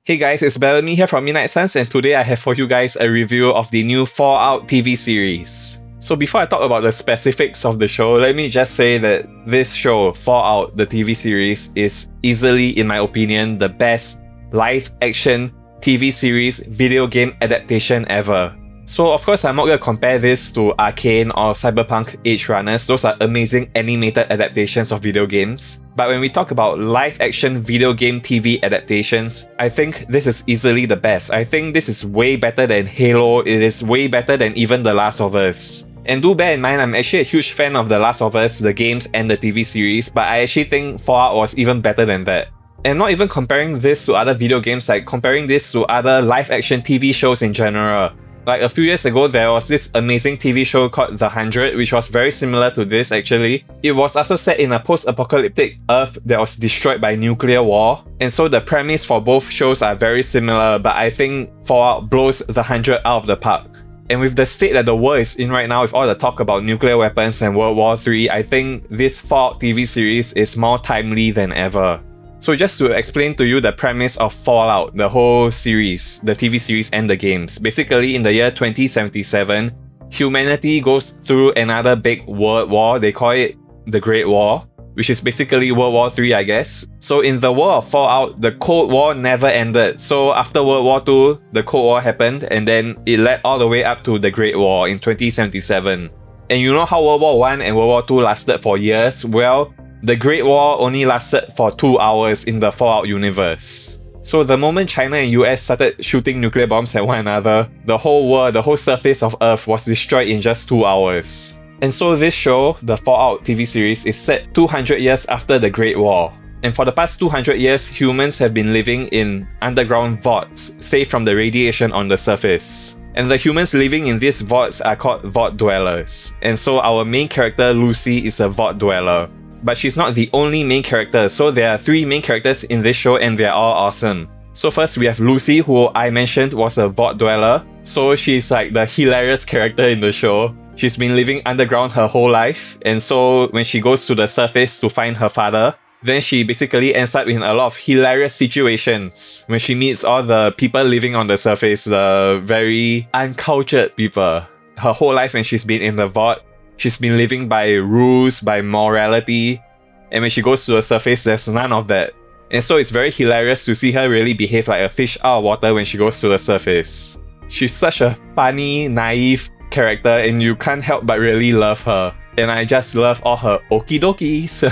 Hey guys, it's Bellamy here from Midnight Suns, and today I have for you guys a review of the new Fallout TV series. So before I talk about the specifics of the show, let me just say that this show, Fallout, the TV series, is easily, in my opinion, the best live-action TV series video game adaptation ever. So of course I'm not going to compare this to Arcane or Cyberpunk Edgerunners. Those are amazing animated adaptations of video games. But when we talk about live-action video game TV adaptations, I think this is easily the best. I think this is way better than Halo. It is way better than even The Last of Us. And do bear in mind, I'm actually a huge fan of The Last of Us, the games and the TV series, but I actually think Fallout was even better than that. And not even comparing this to other video games, like comparing this to other live-action TV shows in general. Like a few years ago, there was this amazing TV show called The 100, which was very similar to this actually. It was also set in a post-apocalyptic Earth that was destroyed by nuclear war. And so the premise for both shows are very similar, but I think Fallout blows The 100 out of the park. And with the state that the world is in right now, with all the talk about nuclear weapons and World War III, I think this Fallout TV series is more timely than ever. So just to explain to you the premise of Fallout, the whole series, the TV series and the games. Basically, in the year 2077, humanity goes through another big world war. They call it the Great War, which is basically World War III, I guess. So in the world of Fallout, the Cold War never ended. So after World War II, the Cold War happened, and then it led all the way up to the Great War in 2077. And you know how World War I and World War II lasted for years? Well, the Great War only lasted for 2 hours in the Fallout universe. So the moment China and US started shooting nuclear bombs at one another, the whole world, the whole surface of Earth was destroyed in just 2 hours. And so this show, the Fallout TV series, is set 200 years after the Great War. And for the past 200 years, humans have been living in underground vaults, safe from the radiation on the surface. And the humans living in these vaults are called vault dwellers. And so our main character, Lucy, is a vault dweller. But she's not the only main character, so there are 3 main characters in this show and they're all awesome. So first we have Lucy, who I mentioned was a vault dweller. So she's like the hilarious character in the show. She's been living underground her whole life, and so when she goes to the surface to find her father, then she basically ends up in a lot of hilarious situations when she meets all the people living on the surface, the very uncultured people. Her whole life when she's been in the vault, she's been living by rules, by morality, and when she goes to the surface, there's none of that. And so it's very hilarious to see her really behave like a fish out of water when she goes to the surface. She's such a funny, naive character, and you can't help but really love her. And I just love all her okie dokies.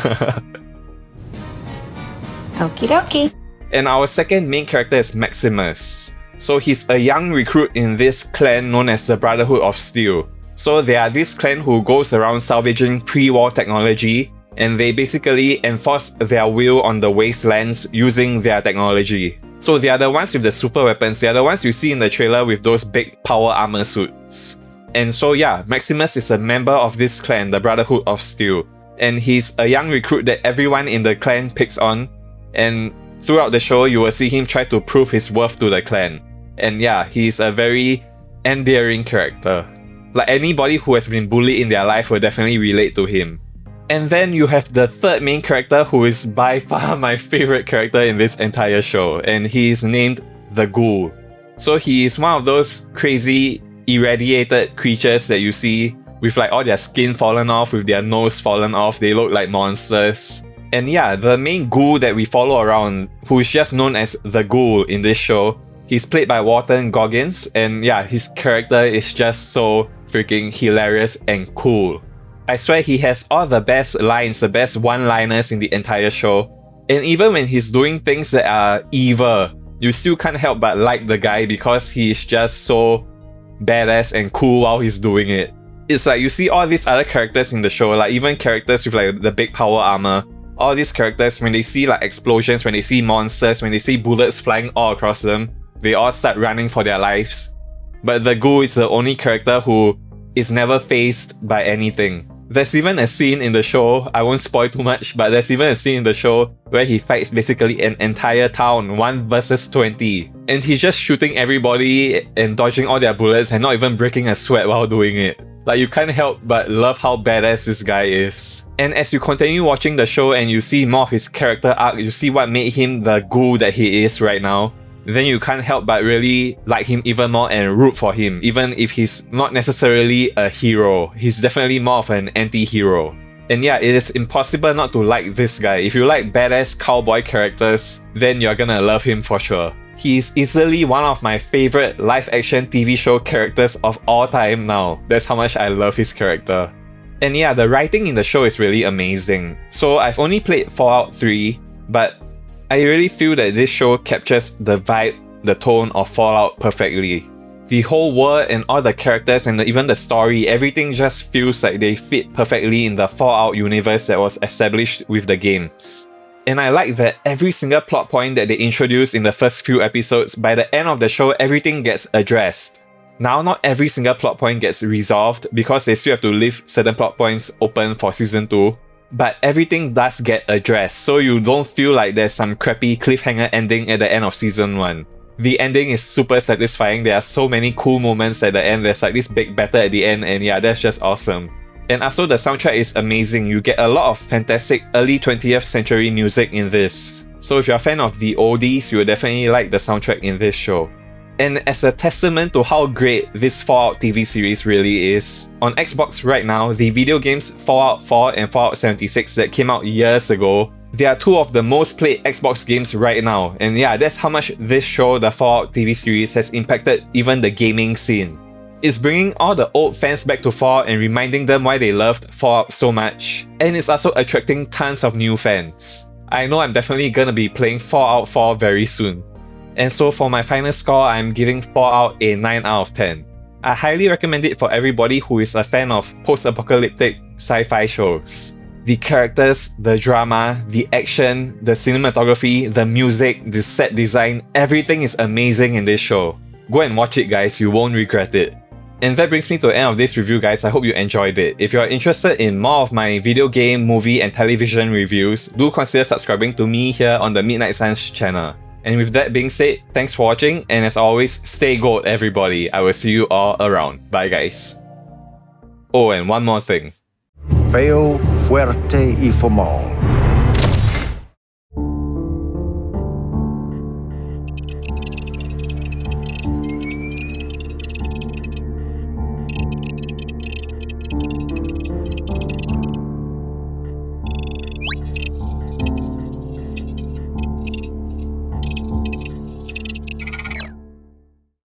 Okie dokie. And our second main character is Maximus. So he's a young recruit in this clan known as the Brotherhood of Steel. So they are this clan who goes around salvaging pre-war technology, and they basically enforce their will on the wastelands using their technology. So they are the ones with the super weapons, they are the ones you see in the trailer with those big power armor suits. And so yeah, Maximus is a member of this clan, the Brotherhood of Steel. And he's a young recruit that everyone in the clan picks on, and throughout the show you will see him try to prove his worth to the clan. And yeah, he's a very endearing character. Like anybody who has been bullied in their life will definitely relate to him. And then you have the third main character, who is by far my favorite character in this entire show, and he is named the Ghoul. So he is one of those crazy irradiated creatures that you see with like all their skin fallen off, with their nose fallen off. They look like monsters. And yeah, the main Ghoul that we follow around, who is just known as the Ghoul in this show, he's played by Walton Goggins, and yeah, his character is just so freaking hilarious and cool. I swear he has all the best lines, the best one-liners in the entire show. And even when he's doing things that are evil, you still can't help but like the guy because he's just so badass and cool while he's doing it. It's like you see all these other characters in the show, like even characters with like the big power armor. All these characters, when they see like explosions, when they see monsters, when they see bullets flying all across them, they all start running for their lives. But the Ghoul is the only character who is never fazed by anything. There's even a scene in the show, I won't spoil too much, but there's even a scene in the show where he fights basically an entire town, 1 versus 20. And he's just shooting everybody and dodging all their bullets and not even breaking a sweat while doing it. Like, you can't help but love how badass this guy is. And as you continue watching the show and you see more of his character arc, you see what made him the Ghoul that he is right now, then you can't help but really like him even more and root for him, even if he's not necessarily a hero. He's definitely more of an anti-hero. And yeah, it is impossible not to like this guy. If you like badass cowboy characters, then you're gonna love him for sure. He's easily one of my favorite live-action TV show characters of all time now. That's how much I love his character. And yeah, the writing in the show is really amazing. So I've only played Fallout 3, but I really feel that this show captures the vibe, the tone of Fallout perfectly. The whole world and all the characters and even the story, everything just feels like they fit perfectly in the Fallout universe that was established with the games. And I like that every single plot point that they introduced in the first few episodes, by the end of the show, everything gets addressed. Now, not every single plot point gets resolved because they still have to leave certain plot points open for Season 2, but everything does get addressed, so you don't feel like there's some crappy cliffhanger ending at the end of Season 1. The ending is super satisfying. There are so many cool moments at the end. There's like this big battle at the end, and yeah, that's just awesome. And also the soundtrack is amazing. You get a lot of fantastic early 20th century music in this. So if you're a fan of the oldies, you will definitely like the soundtrack in this show. And as a testament to how great this Fallout TV series really is, on Xbox right now, the video games Fallout 4 and Fallout 76 that came out years ago, they are two of the most played Xbox games right now. And yeah, that's how much this show, the Fallout TV series, has impacted even the gaming scene. It's bringing all the old fans back to Fallout and reminding them why they loved Fallout so much. And it's also attracting tons of new fans. I know I'm definitely gonna be playing Fallout 4 very soon. And so for my final score, I'm giving Fallout a 9 out of 10. I highly recommend it for everybody who is a fan of post-apocalyptic sci-fi shows. The characters, the drama, the action, the cinematography, the music, the set design, everything is amazing in this show. Go and watch it, guys, you won't regret it. And that brings me to the end of this review, guys. I hope you enjoyed it. If you're interested in more of my video game, movie and television reviews, do consider subscribing to me here on the Midnight Suns channel. And with that being said, thanks for watching, and as always, stay gold everybody. I will see you all around. Bye guys. Oh, and one more thing. Feo, fuerte y formal.